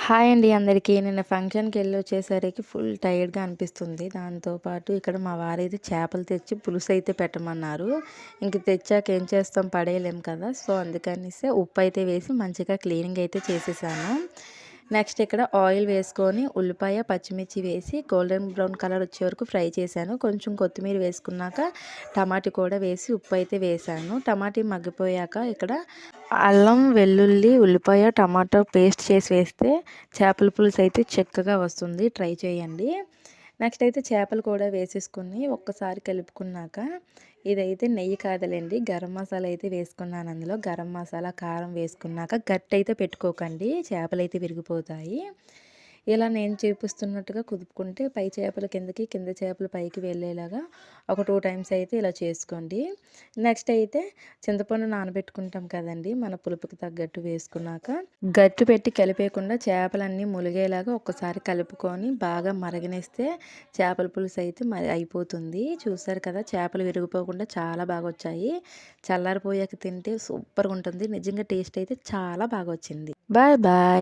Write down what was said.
Hi అండి అందరికీ. నిన్న ఫంక్షన్‌కెళ్ళొచ్చేసరికి ఫుల్ టైర్డ్‌గా అనిపిస్తుంది. దాంతో పాటు ఇక్కడ మా వారైతే చేపలు తెచ్చి పులుసైతే పెట్టమన్నారు. ఇంక తెచ్చాక ఏం చేస్తాం, పడేయలేం కదా! సో, అందుకనేసి ఉప్పైతే వేసి మంచిగా క్లీనింగ్ అయితే చేసేసాను. నెక్స్ట్ ఇక్కడ ఆయిల్ వేసుకొని ఉల్లిపాయ, పచ్చిమిర్చి వేసి గోల్డెన్ బ్రౌన్ కలర్ వచ్చే వరకు ఫ్రై చేశాను. కొంచెం కొత్తిమీర వేసుకున్నాక టమాటా కూడా వేసి ఉప్పైతే వేశాను. టమాటా మగ్గిపోయాక ఇక్కడ అల్లం, వెల్లుల్లి, ఉల్లిపాయ, టమాటో పేస్ట్ చేసి వేస్తే చేపల పులుసు అయితే చక్కగా వస్తుంది. ట్రై చేయండి. నెక్స్ట్ అయితే చేపలు కూడా వేసేసుకొని ఒక్కసారి కలుపుకున్నాక ఇదైతే నెయ్యి కాదులేండి, గరం మసాలా అయితే వేసుకున్నాను. అందులో గరం మసాలా, కారం వేసుకున్నాక గట్టయితే పెట్టుకోకండి, చేపలైతే విరిగిపోతాయి. ఇలా నేను చూపిస్తున్నట్టుగా కుదుపుకుంటే పై చేపలు కిందకి, కింద చేపలు పైకి వెళ్ళేలాగా ఒక 2 టైమ్స్ అయితే ఇలా చేసుకోండి. నెక్స్ట్ అయితే చింతపండు నానబెట్టుకుంటాం కదండీ, మన పులుపుకి తగ్గట్టు వేసుకున్నాక గట్టు పెట్టి కలిపేయకుండా చేపలన్నీ ములిగేలాగా ఒక్కసారి కలుపుకొని బాగా మరగనిస్తే చేపల పులుసు అయితే మరి అయిపోతుంది. చూసారు కదా, చేపలు విరిగిపోకుండా చాలా బాగా వచ్చాయి. చల్లారిపోయాక తింటే సూపర్‌గా ఉంటుంది. నిజంగా టేస్ట్ అయితే చాలా బాగా వచ్చింది. Bye bye.